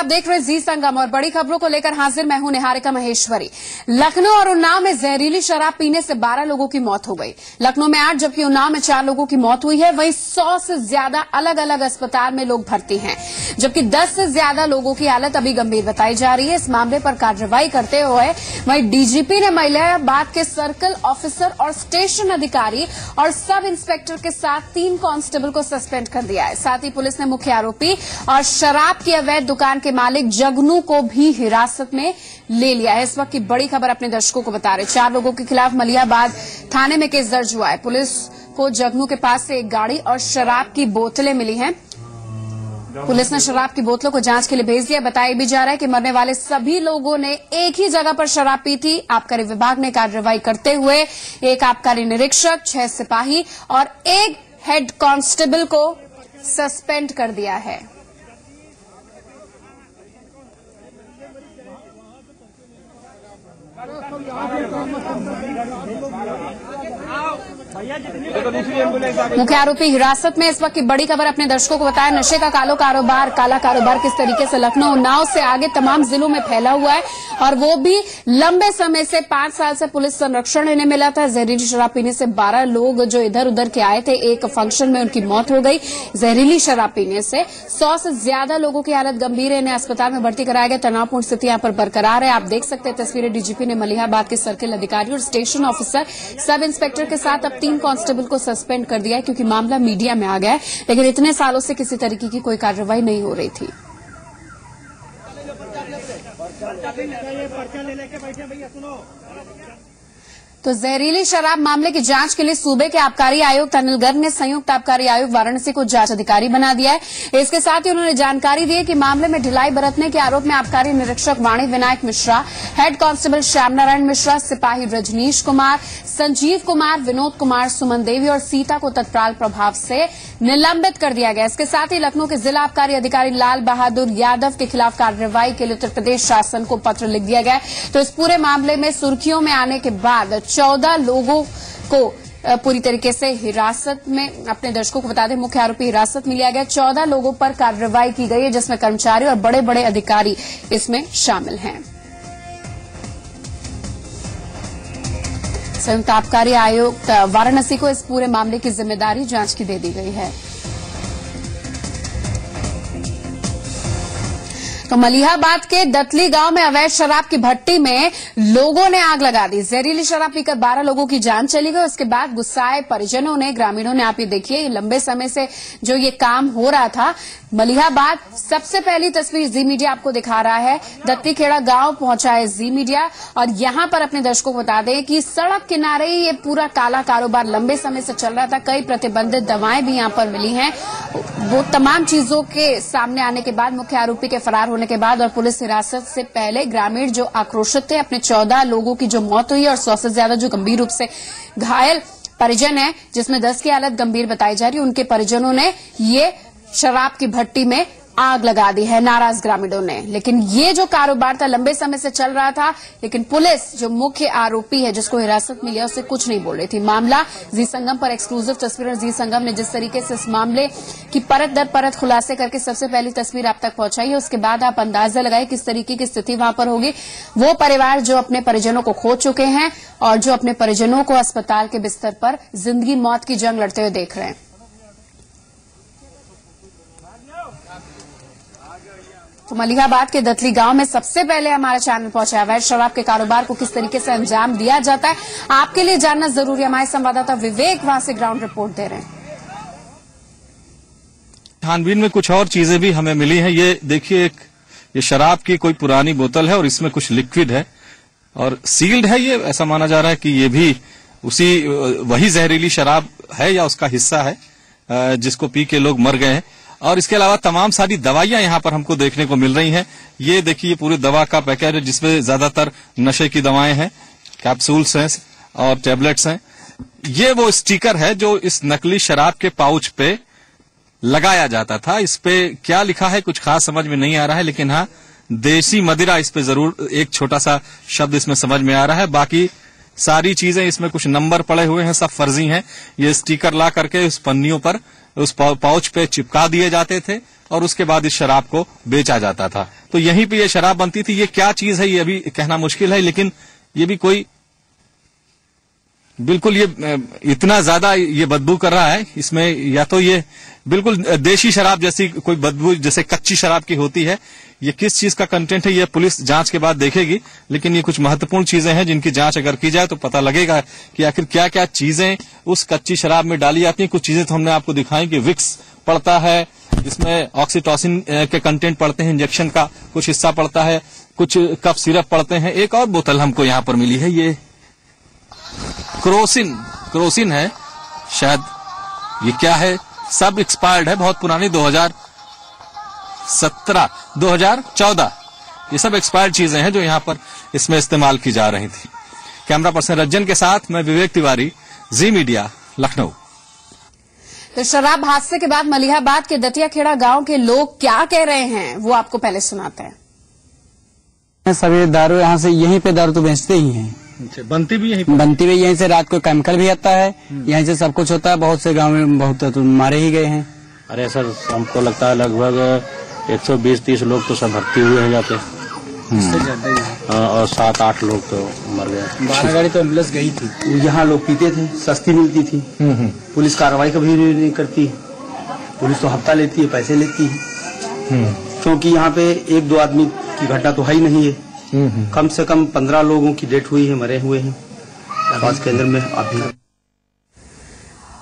देख रहे हैं जी संगम और बड़ी खबरों को लेकर हाजिर मैं हूं निहारिका महेश्वरी। लखनऊ और उन्नाव में जहरीली शराब पीने से 12 लोगों की मौत हो गई। लखनऊ में 8 जबकि उन्नाव में 4 लोगों की मौत हुई है। वहीं 100 से ज्यादा अलग अलग अस्पताल में लोग भर्ती हैं, जबकि 10 से ज्यादा लोगों की हालत अभी गंभीर बताई जा रही है। इस मामले पर कार्रवाई करते हुए वहीं डीजीपी ने मलिहाबाद के सर्कल ऑफिसर और स्टेशन अधिकारी और सब इंस्पेक्टर के साथ 3 कांस्टेबल को सस्पेंड कर दिया है। साथ ही पुलिस ने मुख्य आरोपी और शराब की अवैध दुकान के मालिक जगनू को भी हिरासत में ले लिया है। इस वक्त की बड़ी खबर अपने दर्शकों को बता रहे 4 लोगों के खिलाफ मलिहाबाद थाने में केस दर्ज हुआ है। पुलिस को जगनू के पास से एक गाड़ी और शराब की बोतलें मिली हैं। पुलिस ने शराब की बोतलों को जांच के लिए भेज दिया। बताया भी जा रहा है कि मरने वाले सभी लोगों ने एक ही जगह पर शराब पी थी। आबकारी विभाग ने कार्रवाई करते हुए एक आबकारी निरीक्षक, 6 सिपाही और 1 हेड कांस्टेबल को सस्पेंड कर दिया है। मुख्य आरोपी हिरासत में। इस वक्त की बड़ी खबर अपने दर्शकों को बताया नशे का काला कारोबार किस तरीके से लखनऊ उन्नाव से आगे तमाम जिलों में फैला हुआ है और वो भी लंबे समय से 5 साल से पुलिस संरक्षण इन्हें मिला था। जहरीली शराब पीने से 12 लोग जो इधर उधर के आए थे, एक फंक्शन में उनकी मौत हो गई। जहरीली शराब पीने से 100 से ज्यादा लोगों की हालत गंभीर है। इन्हें अस्पताल में भर्ती कराया गया। तनावपूर्ण स्थिति यहां पर बरकरार है। आप देख सकते हैं तस्वीरें। डीजीपी ने मलिहाबाद के सर्किल अधिकारी और स्टेशन ऑफिसर, सब इंस्पेक्टर के साथ अब 3 कांस्टेबल को सस्पेंड कर दिया है क्योंकि मामला मीडिया में आ गया है, लेकिन इतने सालों से किसी तरीके की कोई कार्रवाई नहीं हो रही थी। तो जहरीली शराब मामले की जांच के लिए सूबे के आबकारी आयुक्त अनिल गर्ग ने संयुक्त आबकारी आयुक्त वाराणसी को जांच अधिकारी बना दिया है। इसके साथ ही उन्होंने जानकारी दी कि मामले में ढिलाई बरतने के आरोप में आबकारी निरीक्षक वाणी विनायक मिश्रा, हेड कांस्टेबल श्याम नारायण मिश्रा, सिपाही रजनीश कुमार, संजीव कुमार, विनोद कुमार, सुमन देवी और सीता को तत्काल प्रभाव से निलंबित कर दिया गया। इसके साथ ही लखनऊ के जिला आबकारी अधिकारी लाल बहादुर यादव के खिलाफ कार्रवाई के लिए उत्तर प्रदेश शासन को पत्र लिख दिया गया है। तो इस पूरे मामले में सुर्खियों में आने के बाद 14 लोगों को पूरी तरीके से हिरासत में, अपने दर्शकों को बता दें, मुख्य आरोपी हिरासत में लिया गया। 14 लोगों पर कार्रवाई की गई है जिसमें कर्मचारी और बड़े बड़े अधिकारी इसमें शामिल हैं। संयुक्त आबकारी आयुक्त वाराणसी को इस पूरे मामले की जिम्मेदारी जांच की दे दी गई है। तो मलिहाबाद के दतली गांव में अवैध शराब की भट्टी में लोगों ने आग लगा दी। जहरीली शराब पीकर 12 लोगों की जान चली गई। उसके बाद गुस्साए परिजनों ने, ग्रामीणों ने, आप ये देखिए लंबे समय से जो ये काम हो रहा था। मलिहाबाद सबसे पहली तस्वीर जी मीडिया आपको दिखा रहा है। दत्ती खेड़ा गांव पहुंचा है जी मीडिया और यहां पर अपने दर्शकों को बता दें कि सड़क किनारे ये पूरा काला कारोबार लंबे समय से चल रहा था। कई प्रतिबंधित दवाएं भी यहां पर मिली हैं। वो तमाम चीजों के सामने आने के बाद, मुख्य आरोपी के फरार होने के बाद और पुलिस हिरासत से पहले ग्रामीण जो आक्रोशित थे, अपने 14 लोगों की जो मौत हुई और 100 से ज्यादा जो गंभीर रूप से घायल परिजन है, जिसमें 10 की हालत गंभीर बताई जा रही है, उनके परिजनों ने ये शराब की भट्टी में आग लगा दी है, नाराज ग्रामीणों ने। लेकिन ये जो कारोबार था लंबे समय से चल रहा था, लेकिन पुलिस जो मुख्य आरोपी है जिसको हिरासत में लिया उससे कुछ नहीं बोल रही थी। मामला जी संगम पर एक्सक्लूसिव तस्वीर, जी संगम ने जिस तरीके से इस मामले की परत दर परत खुलासे करके सबसे पहली तस्वीर आप तक पहुंचाई है, उसके बाद आप अंदाजा लगाए किस तरीके की स्थिति वहां पर होगी। वो परिवार जो अपने परिजनों को खो चुके हैं और जो अपने परिजनों को अस्पताल के बिस्तर पर जिंदगी मौत की जंग लड़ते हुए देख रहे हैं। तो मलिहाबाद के दतली गांव में सबसे पहले हमारा चैनल पहुंचा। अवैध शराब के कारोबार को किस तरीके से अंजाम दिया जाता है आपके लिए जानना जरूरी है। हमारे संवाददाता विवेक वहां से ग्राउंड रिपोर्ट दे रहे हैं। छानबीन में कुछ और चीजें भी हमें मिली हैं। ये देखिए, ये शराब की कोई पुरानी बोतल है और इसमें कुछ लिक्विड है और सील्ड है। ये ऐसा माना जा रहा है कि ये भी वही जहरीली शराब है या उसका हिस्सा है जिसको पी के लोग मर गए हैं। और इसके अलावा तमाम सारी दवाइयां यहां पर हमको देखने को मिल रही हैं। ये देखिए, पूरी दवा का पैकेट है जिसमें ज्यादातर नशे की दवाएं हैं, कैप्सूल्स हैं और टैबलेट्स हैं। ये वो स्टिकर है जो इस नकली शराब के पाउच पे लगाया जाता था। इस पे क्या लिखा है कुछ खास समझ में नहीं आ रहा है, लेकिन हाँ, देसी मदिरा इस पे जरूर एक छोटा सा शब्द इसमें समझ में आ रहा है। बाकी सारी चीजें इसमें कुछ नंबर पड़े हुए हैं, सब फर्जी हैं। ये स्टिकर ला करके उस पन्नियों पर, उस पाउच पे चिपका दिए जाते थे और उसके बाद इस शराब को बेचा जाता था। तो यहीं पे ये शराब बनती थी। ये क्या चीज है ये अभी कहना मुश्किल है, लेकिन ये भी कोई बिल्कुल ये इतना ज्यादा ये बदबू कर रहा है इसमें, या तो ये बिल्कुल देशी शराब जैसी कोई बदबू जैसे कच्ची शराब की होती है। ये किस चीज का कंटेंट है ये पुलिस जांच के बाद देखेगी, लेकिन ये कुछ महत्वपूर्ण चीजें हैं जिनकी जांच अगर की जाए तो पता लगेगा कि आखिर क्या क्या चीजें उस कच्ची शराब में डाली जाती हैं। कुछ चीजें तो हमने आपको दिखाई कि विक्स पड़ता है, इसमें ऑक्सीटोसिन के कंटेंट पड़ते हैं, इंजेक्शन का कुछ हिस्सा पड़ता है, कुछ कफ सिरप पड़ते हैं। एक और बोतल हमको यहां पर मिली है, ये क्रोसिन है शायद, ये क्या है, सब एक्सपायर्ड है, बहुत पुरानी 2017 2014 ये सब एक्सपायर्ड चीजें हैं जो यहां पर इसमें इस्तेमाल की जा रही थी। कैमरा पर्सन रज्जन के साथ मैं विवेक तिवारी, जी मीडिया, लखनऊ। तो शराब हादसे के बाद मलिहाबाद के दतियाखेड़ा गांव के लोग क्या कह रहे हैं वो आपको पहले सुनाते हैं। सभी दारू यहाँ से यहीं पे दारू तो बेचते ही हैं। बनती भी यहीं से, रात को केमिकल भी आता है, यहीं से सब कुछ होता है। बहुत से गांव में बहुत तो मारे ही गए हैं। अरे सर, हमको लगता है लगभग 120-30 लोग तो सब भर्ती हुए हैं जाते, और 7-8 लोग तो मर गए। 12 गाड़ी तो एम्बुलेंस गई थी। यहाँ लोग पीते थे, सस्ती मिलती थी। पुलिस कार्रवाई कभी नहीं करती। पुलिस तो हफ्ता लेती है, पैसे लेती है, क्योंकि यहाँ पे 1-2 आदमी की घटना तो है ही नहीं है। कम से कम 15 लोगों की डेथ हुई है, मरे हुए हैं स्वास्थ्य केंद्र में अभी।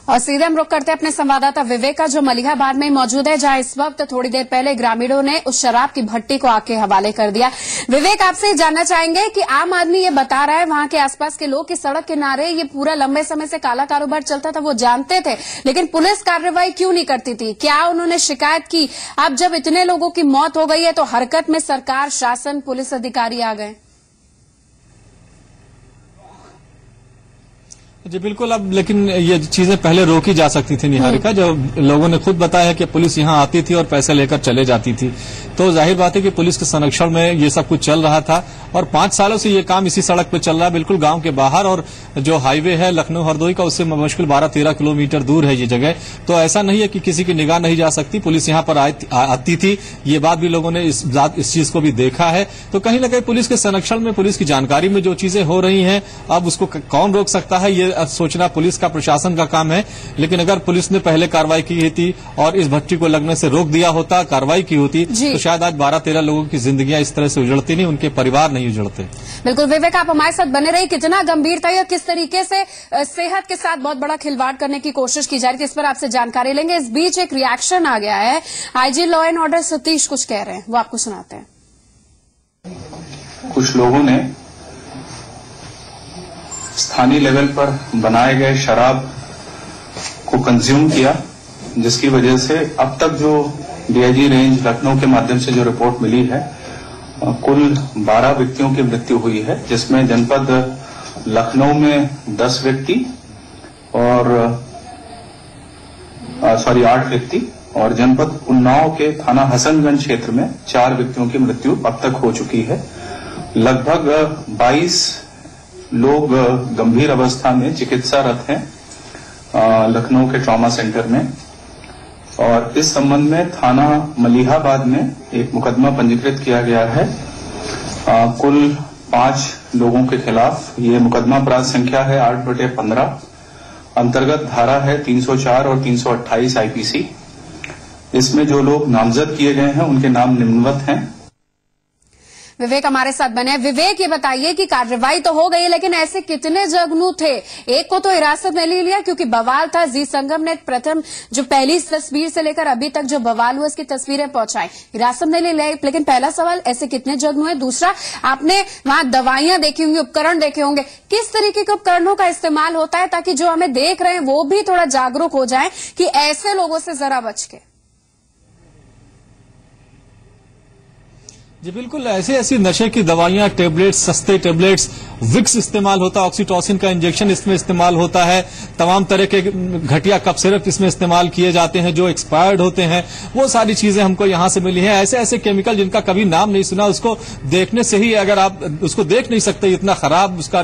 और सीधे हम रुक करते हैं अपने संवाददाता विवेक का, जो मलिहाबाद में मौजूद है, जहां इस वक्त थोड़ी देर पहले ग्रामीणों ने उस शराब की भट्टी को आग के हवाले कर दिया। विवेक, आपसे जानना चाहेंगे कि आम आदमी ये बता रहा है, वहां के आसपास के लोग, कि सड़क किनारे ये पूरा लंबे समय से काला कारोबार चलता था, वो जानते थे, लेकिन पुलिस कार्रवाई क्यों नहीं करती थी? क्या उन्होंने शिकायत की? अब जब इतने लोगों की मौत हो गई है तो हरकत में सरकार, शासन, पुलिस अधिकारी आ गए। जी बिल्कुल, अब लेकिन ये चीजें पहले रोकी जा सकती थी निहारिका। जब लोगों ने खुद बताया कि पुलिस यहां आती थी और पैसे लेकर चले जाती थी, तो जाहिर बात है कि पुलिस के संरक्षण में ये सब कुछ चल रहा था। और 5 सालों से ये काम इसी सड़क पे चल रहा है, बिल्कुल गांव के बाहर। और जो हाईवे है लखनऊ हरदोई का, उससे मुश्किल 12-13 किलोमीटर दूर है ये जगह। तो ऐसा नहीं है कि किसी की निगाह नहीं जा सकती, पुलिस यहाँ पर आती थी। ये बात भी लोगों ने इस चीज को भी देखा है। तो कहीं न कहीं पुलिस के संरक्षण में, पुलिस की जानकारी में जो चीजें हो रही हैं, अब उसको कौन रोक सकता है, ये सोचना पुलिस का, प्रशासन का काम है। लेकिन अगर पुलिस ने पहले कार्रवाई की थी और इस भट्टी को लगने से रोक दिया होता, कार्रवाई की होती, तो शायद आज 12-13 लोगों की जिंदगियां इस तरह से उजड़ती नहीं, उनके परिवार नहीं उजड़ते। बिल्कुल विवेक, आप हमारे साथ बने रहिए। कितना गंभीर था, या किस तरीके से सेहत के साथ बहुत बड़ा खिलवाड़ करने की कोशिश की जा रही थी, इस पर आपसे जानकारी लेंगे। इस बीच एक रिएक्शन आ गया है, IG law and order Satish कुछ कह रहे हैं, वो आपको सुनाते हैं। कुछ लोगों ने स्थानीय लेवल पर बनाए गए शराब को कंज्यूम किया, जिसकी वजह से अब तक जो डीआईजी रेंज लखनऊ के माध्यम से जो रिपोर्ट मिली है, कुल 12 व्यक्तियों की मृत्यु हुई है, जिसमें जनपद लखनऊ में 10 व्यक्ति और 8 व्यक्ति, और जनपद उन्नाव के थाना हसनगंज क्षेत्र में 4 व्यक्तियों की मृत्यु अब तक हो चुकी है। लगभग 22 लोग गंभीर अवस्था में चिकित्सारत हैं लखनऊ के ट्रॉमा सेंटर में। और इस संबंध में थाना मलिहाबाद में एक मुकदमा पंजीकृत किया गया है कुल 5 लोगों के खिलाफ। ये मुकदमा अपराध संख्या है 8/15, अंतर्गत धारा है 304 और 328 आईपीसी। इसमें जो लोग नामजद किए गए हैं उनके नाम निम्नवत हैं। विवेक हमारे साथ बने हैं। विवेक, ये बताइए कि कार्रवाई तो हो गई, लेकिन ऐसे कितने जुगनू थे? एक को तो हिरासत में ले लिया क्योंकि बवाल था, जी संगम ने प्रथम जो पहली तस्वीर से लेकर अभी तक जो बवाल हुआ, इसकी तस्वीरें पहुंचाई, हिरासत में ले लिया। लेकिन पहला सवाल, ऐसे कितने जुगनू हैं? दूसरा, आपने वहां दवाइयां देखी होंगी, उपकरण देखे होंगे, किस तरीके के उपकरणों का इस्तेमाल होता है, ताकि जो हमें देख रहे हैं वो भी थोड़ा जागरूक हो जाए कि ऐसे लोगों से जरा बच के। जी बिल्कुल, ऐसी नशे की दवाइयां, टेबलेट्स, सस्ते टेबलेट्स, विक्स इस्तेमाल होता है, ऑक्सीटोसिन का इंजेक्शन इसमें इस्तेमाल होता है, तमाम तरह के घटिया कफ सिरप इसमें इस्तेमाल किए जाते हैं जो एक्सपायर्ड होते हैं। वो सारी चीजें हमको यहां से मिली हैं। ऐसे ऐसे केमिकल जिनका कभी नाम नहीं सुना, उसको देखने से ही, अगर आप उसको देख नहीं सकते, इतना खराब उसका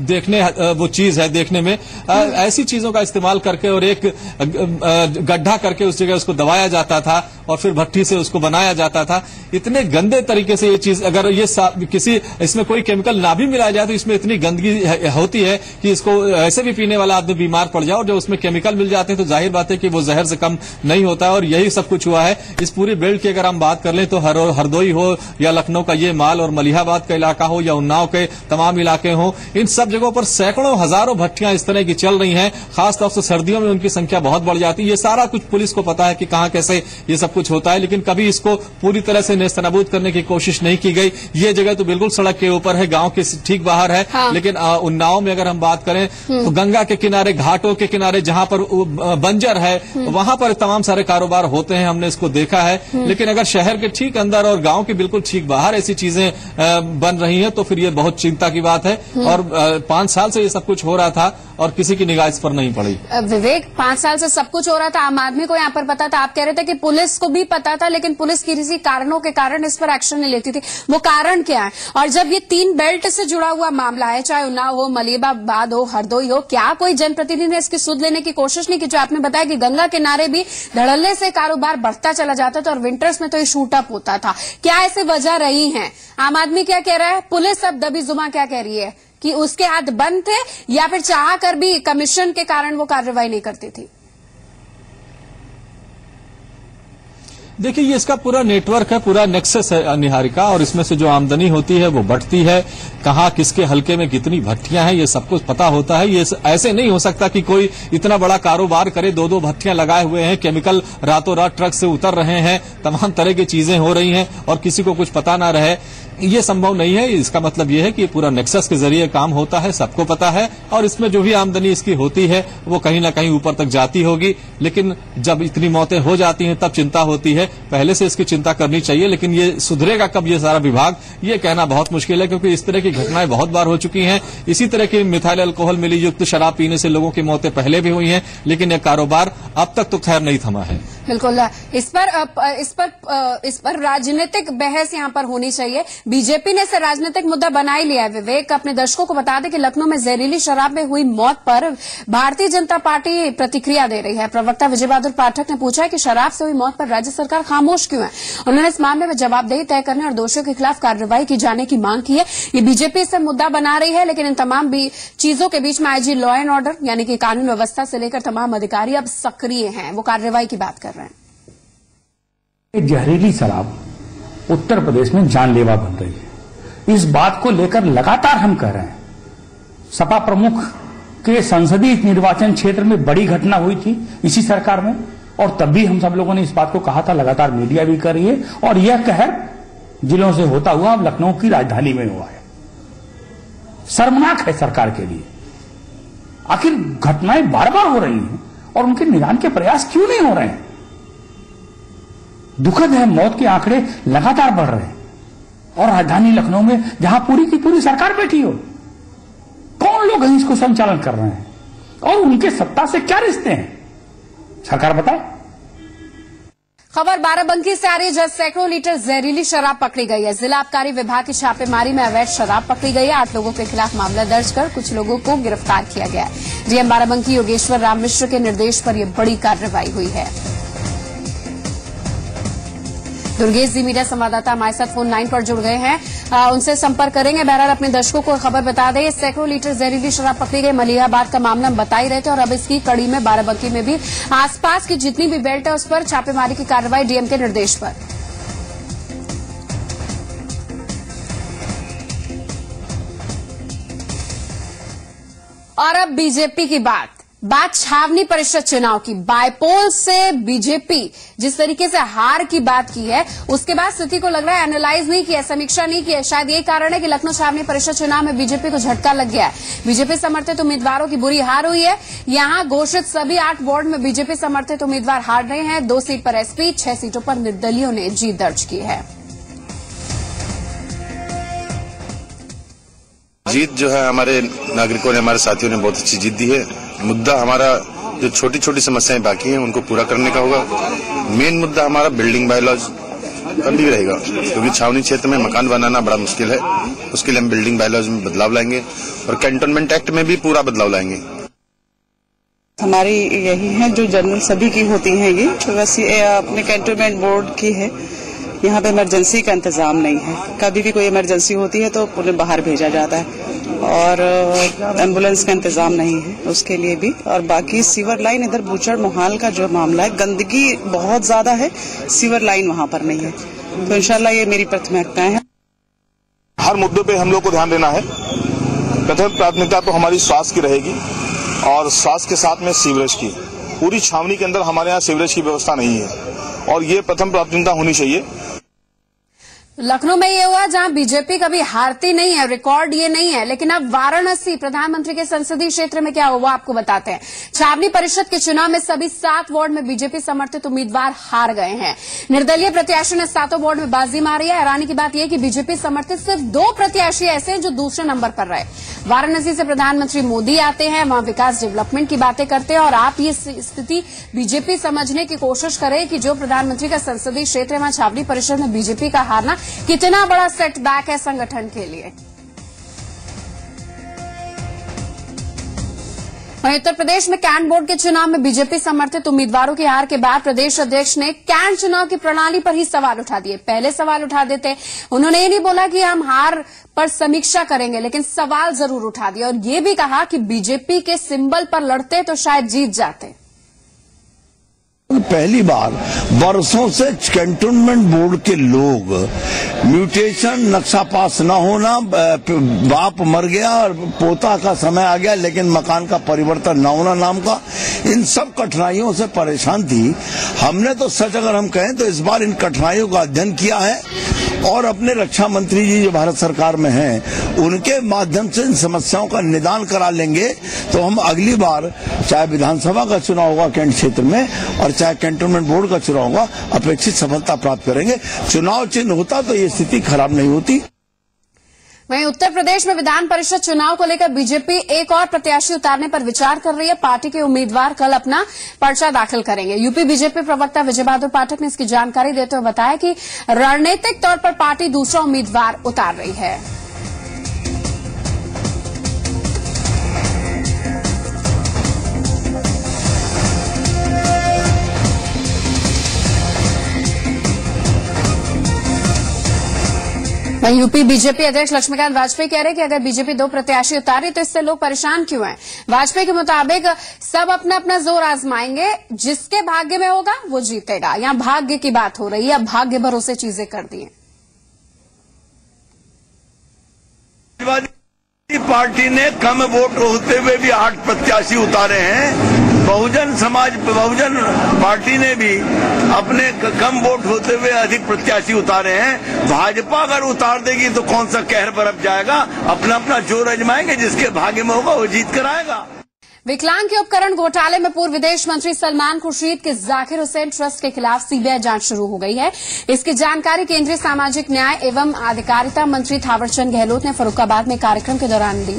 देखने वो चीज है देखने में, ऐसी चीजों का इस्तेमाल करके और एक गड्ढा करके उस जगह उसको दबाया जाता था। और फिर भट्ठी से उसको बनाया जाता था। इतने गंदे तरीके से ये चीज, अगर ये किसी इसमें कोई केमिकल ना भी मिलाया जाए तो इसमें इतनी गंदगी होती है कि इसको ऐसे भी पीने वाला आदमी बीमार पड़ जाए, और जब उसमें केमिकल मिल जाते हैं तो जाहिर बात है कि वो जहर से कम नहीं होता है। और यही सब कुछ हुआ है इस पूरी बेल्ट की। अगर हम बात कर लें तो हरदोई हो या लखनऊ का ये माल और मलिहाबाद का इलाका हो या उन्नाव के तमाम इलाके हो, इन सब जगहों पर सैकड़ों हजारों भट्टियां इस तरह की चल रही हैं। खासतौर से सर्दियों में उनकी संख्या बहुत बढ़ जाती है। ये सारा कुछ पुलिस को पता है कि कहां कैसे ये सब कुछ होता है, लेकिन कभी इसको पूरी तरह से नेस्तनाबूद करने की कोशिश नहीं की गई। ये जगह तो बिल्कुल सड़क के ऊपर है, गांव के ठीक बाहर है। हाँ। लेकिन उन्नाव में अगर हम बात करें तो गंगा के किनारे, घाटों के किनारे जहां पर बंजर है वहां पर तमाम सारे कारोबार होते हैं, हमने इसको देखा है। लेकिन अगर शहर के ठीक अंदर और गांव के बिल्कुल ठीक बाहर ऐसी चीजें बन रही हैं तो फिर ये बहुत चिंता की बात है। और 5 साल से ये सब कुछ हो रहा था और किसी की निगाह इस पर नहीं पड़ी। विवेक, 5 साल से सब कुछ हो रहा था, आम आदमी को यहाँ पर पता था। आप कह रहे थे कि पुलिस को भी पता था, लेकिन पुलिस किसी कारणों के कारण इस पर एक्शन नहीं लेती थी। वो कारण क्या है? और जब ये 3 बेल्ट से जुड़ा हुआ मामला है, चाहे उन्नाव हो, मलिहाबाद हो, हरदोई हो, क्या कोई जनप्रतिनिधि ने इसकी सुध लेने की कोशिश नहीं की? जो आपने बताया कि गंगा किनारे भी धड़ल्ले से कारोबार बढ़ता चला जाता था और विंटर्स में तो ये शूट अप होता था। क्या ऐसे वजह रही है? आम आदमी क्या कह रहा है, पुलिस अब दबी जुमा क्या कह रही है कि उसके हाथ बंद थे, या फिर चाह कर भी कमीशन के कारण वो कार्रवाई नहीं करती थी? देखिए, ये इसका पूरा नेटवर्क है, पूरा नेक्सस है निहारिका, और इसमें से जो आमदनी होती है वो बढ़ती है। कहाँ किसके हलके में कितनी भट्टियां हैं ये सब कुछ पता होता है। ये ऐसे नहीं हो सकता कि कोई इतना बड़ा कारोबार करे, 2-2 भट्टियां लगाए हुए हैं, केमिकल रातों रात ट्रक से उतर रहे हैं, तमाम तरह की चीजें हो रही हैं और किसी को कुछ पता ना रहे। ये संभव नहीं है। इसका मतलब ये है कि पूरा नेक्सस के जरिए काम होता है, सबको पता है, और इसमें जो भी आमदनी इसकी होती है वो कहीं ना कहीं ऊपर तक जाती होगी। लेकिन जब इतनी मौतें हो जाती हैं तब चिंता होती है। पहले से इसकी चिंता करनी चाहिए, लेकिन ये सुधरेगा कब ये सारा विभाग, ये कहना बहुत मुश्किल है, क्योंकि इस तरह की घटनाएं बहुत बार हो चुकी हैं। इसी तरह की मिथाइल अल्कोहल मिली युक्त शराब पीने से लोगों की मौतें पहले भी हुई हैं, लेकिन यह कारोबार अब तक तो खैर नहीं थमा है। बिल्कुल, इस पर राजनीतिक बहस यहाँ पर होनी चाहिए। बीजेपी ने इसे राजनीतिक मुद्दा बना ही लिया है। विवेक, अपने दर्शकों को बता दें कि लखनऊ में जहरीली शराब में हुई मौत पर भारतीय जनता पार्टी प्रतिक्रिया दे रही है। प्रवक्ता विजय बहादुर पाठक ने पूछा है कि शराब से हुई मौत पर राज्य सरकार खामोश क्यों है। उन्होंने इस मामले में जवाबदेही तय करने और दोषियों के खिलाफ कार्रवाई की जाने की मांग की है। ये बीजेपी इसे मुद्दा बना रही है, लेकिन इन तमाम चीजों के बीच में आईजी लॉ एंड ऑर्डर यानी कि कानून व्यवस्था से लेकर तमाम अधिकारी अब सक्रिय हैं, वो कार्रवाई की बात कर रहे हैं। जहरीली शराब उत्तर प्रदेश में जानलेवा बन रही है। इस बात को लेकर लगातार हम कह रहे हैं। सपा प्रमुख के संसदीय निर्वाचन क्षेत्र में बड़ी घटना हुई थी इसी सरकार में, और तब भी हम सब लोगों ने इस बात को कहा था, लगातार मीडिया भी कर रही है, और यह कहर जिलों से होता हुआ अब लखनऊ की राजधानी में हुआ है। शर्मनाक है सरकार के लिए। आखिर घटनाएं बार बार हो रही हैं और उनके निदान के प्रयास क्यों नहीं हो रहे हैं? दुखद है, मौत के आंकड़े लगातार बढ़ रहे हैं, और राजधानी लखनऊ में जहां पूरी की पूरी सरकार बैठी हो, कौन लोग हैं इसको संचालन कर रहे हैं और उनके सत्ता से क्या रिश्ते हैं, सरकार बताए। खबर बाराबंकी से आ रही है, जहां सैकड़ों लीटर जहरीली शराब पकड़ी गई है। जिला आबकारी विभाग की छापेमारी में अवैध शराब पकड़ी गई है। 8 लोगों के खिलाफ मामला दर्ज कर कुछ लोगों को गिरफ्तार किया गया है। डीएम बाराबंकी योगेश्वर राम मिश्र के निर्देश पर यह बड़ी कार्रवाई हुई है। दुर्गेश जी मीडिया संवाददाता हमारे साथ फोन लाइन पर जुड़ गए हैं, उनसे संपर्क करेंगे। बहरहाल अपने दर्शकों को खबर बता दें, सैकड़ों लीटर जहरीली शराब पकड़ी गई। मलिहाबाद का मामला हम बता ही रहे थे, और अब इसकी कड़ी में बाराबंकी में भी आसपास की जितनी भी बेल्ट है उस पर छापेमारी की कार्रवाई डीएम के निर्देश पर। और अब बीजेपी की बात छावनी परिषद चुनाव की। बायपोल से बीजेपी जिस तरीके से हार की बात की है, उसके बाद स्थिति को लग रहा है एनालाइज नहीं किया, समीक्षा नहीं किया। शायद यही कारण है कि लखनऊ छावनी परिषद चुनाव में बीजेपी को झटका लग गया है। बीजेपी समर्थित उम्मीदवारों की बुरी हार हुई है। यहां घोषित सभी 8 वार्ड में बीजेपी समर्थित उम्मीदवार हार रहे हैं। 2 सीट पर एसपी, 6 सीटों पर निर्दलीयों ने जीत दर्ज की है। जीत जो है हमारे नागरिकों ने, हमारे साथियों ने बहुत अच्छी जीत दी है। मुद्दा हमारा जो छोटी छोटी समस्याएं बाकी हैं उनको पूरा करने का होगा। मेन मुद्दा हमारा बिल्डिंग बायलॉज अभी रहेगा, क्योंकि छावनी क्षेत्र में मकान बनाना बड़ा मुश्किल है। उसके लिए हम बिल्डिंग बायलॉज में बदलाव लाएंगे और कैंटोनमेंट एक्ट में भी पूरा बदलाव लाएंगे। हमारी यही है जो जनरल सभी की होती हैं, ये बस अपने कैंटोनमेंट बोर्ड की है। यहाँ पे इमरजेंसी का इंतजाम नहीं है, कभी भी कोई इमरजेंसी होती है तो उन्हें बाहर भेजा जाता है और एम्बुलेंस का इंतजाम नहीं है उसके लिए भी। और बाकी सीवर लाइन इधर बूचड़ मोहाल का जो मामला है, गंदगी बहुत ज्यादा है, सीवर लाइन वहाँ पर नहीं है, तो इंशाल्लाह ये मेरी प्राथमिकताएं हैं। हर मुद्दे पे हम लोग को ध्यान देना है। प्रथम प्राथमिकता तो हमारी स्वास्थ्य की रहेगी और स्वास्थ्य के साथ में सीवरेज की। पूरी छावनी के अंदर हमारे यहाँ सीवरेज की व्यवस्था नहीं है और ये प्रथम प्राथमिकता होनी चाहिए। लखनऊ में ये हुआ जहां बीजेपी कभी हारती नहीं है, रिकॉर्ड ये नहीं है। लेकिन अब वाराणसी प्रधानमंत्री के संसदीय क्षेत्र में क्या हुआ आपको बताते हैं। छावनी परिषद के चुनाव में सभी 7 वार्ड में बीजेपी समर्थित उम्मीदवार हार गए हैं। निर्दलीय प्रत्याशी ने 7 वार्ड में बाजी मारी है। हैरानी की बात यह कि बीजेपी समर्थित सिर्फ 2 प्रत्याशी ऐसे हैं जो दूसरे नंबर पर रहे। वाराणसी से प्रधानमंत्री मोदी आते हैं, वहां विकास डेवलपमेंट की बातें करते हैं और आप ये स्थिति बीजेपी समझने की कोशिश करें कि जो प्रधानमंत्री का संसदीय क्षेत्र है वहां छावनी परिषद में बीजेपी का हारना कितना बड़ा सेटबैक है संगठन के लिए। वहीं उत्तर प्रदेश में कैंट बोर्ड के चुनाव में बीजेपी समर्थित उम्मीदवारों की हार के बाद प्रदेश अध्यक्ष ने कैंट चुनाव की प्रणाली पर ही सवाल उठा दिए। पहले सवाल उठा देते, उन्होंने ये नहीं बोला कि हम हार पर समीक्षा करेंगे, लेकिन सवाल जरूर उठा दिया और ये भी कहा कि बीजेपी के सिंबल पर लड़ते तो शायद जीत जाते। पहली बार वर्षों से कैंटोनमेंट बोर्ड के लोग म्यूटेशन, नक्शा पास न होना, बाप मर गया और पोता का समय आ गया लेकिन मकान का परिवर्तन न होना नाम का, इन सब कठिनाइयों से परेशान थी। हमने तो सच अगर हम कहें तो इस बार इन कठिनाइयों का अध्ययन किया है और अपने रक्षा मंत्री जी जो भारत सरकार में हैं उनके माध्यम से इन समस्याओं का निदान करा लेंगे तो हम अगली बार चाहे विधानसभा का चुनाव होगा कैंट क्षेत्र में और चाहे कैंटोनमेंट बोर्ड का चुनाव होगा अपेक्षित सफलता प्राप्त करेंगे। चुनाव चिन्ह होता तो ये स्थिति खराब नहीं होती। वहीं उत्तर प्रदेश में विधान परिषद चुनाव को लेकर बीजेपी एक और प्रत्याशी उतारने पर विचार कर रही है। पार्टी के उम्मीदवार कल अपना पर्चा दाखिल करेंगे। यूपी बीजेपी प्रवक्ता विजय बहादुर पाठक ने इसकी जानकारी देते हुए बताया कि रणनीतिक तौर पर पार्टी दूसरा उम्मीदवार उतार रही है। वहीं यूपी बीजेपी अध्यक्ष लक्ष्मीकांत वाजपेयी कह रहे हैं कि अगर बीजेपी 2 प्रत्याशी उतारी तो इससे लोग परेशान क्यों हैं। वाजपेयी के मुताबिक सब अपना अपना जोर आजमाएंगे, जिसके भाग्य में होगा वो जीतेगा। यहाँ भाग्य की बात हो रही है, अब भाग्य भरोसे चीजें कर दी हैं। पार्टी ने कम वोट होते हुए भी 8 प्रत्याशी उतारे हैं। बहुजन पार्टी ने भी अपने कम वोट होते हुए अधिक प्रत्याशी उतारे हैं। भाजपा अगर उतार देगी तो कौन सा कहर बरप जाएगा। अपना अपना जोर आजमाएंगे, जिसके भाग्य में होगा वो जीत कर आएगा। विकलांग के उपकरण घोटाले में पूर्व विदेश मंत्री सलमान खुर्शीद के जाकिर हुसैन ट्रस्ट के खिलाफ सीबीआई जांच शुरू हो गई है। इसकी जानकारी केंद्रीय सामाजिक न्याय एवं अधिकारिता मंत्री थावरचंद गहलोत ने फर्रुखाबाद में कार्यक्रम के दौरान दी।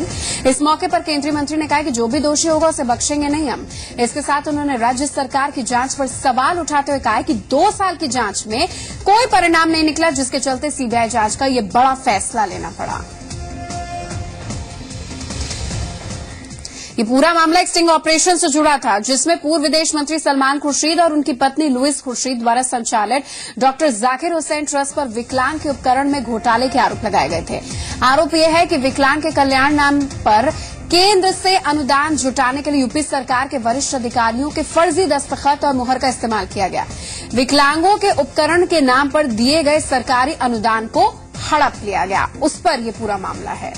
इस मौके पर केंद्रीय मंत्री ने कहा कि जो भी दोषी होगा उसे बख्शेंगे नहीं हम। इसके साथ उन्होंने राज्य सरकार की जांच पर सवाल उठाते हुए कहा कि 2 साल की जांच में कोई परिणाम नहीं निकला, जिसके चलते सीबीआई जांच का यह बड़ा फैसला लेना पड़ा। ये पूरा मामला एक स्टिंग ऑपरेशन से जुड़ा था, जिसमें पूर्व विदेश मंत्री सलमान खुर्शीद और उनकी पत्नी लुइस खुर्शीद द्वारा संचालित डॉक्टर जाकिर हुसैन ट्रस्ट पर विकलांग के उपकरण में घोटाले के आरोप लगाए गए थे। आरोप यह है कि विकलांग के कल्याण नाम पर केंद्र से अनुदान जुटाने के लिए यूपी सरकार के वरिष्ठ अधिकारियों के फर्जी दस्तखत और मुहर का इस्तेमाल किया गया। विकलांगों के उपकरण के नाम पर दिए गए सरकारी अनुदान को हड़प लिया गया, उस पर यह पूरा मामला है।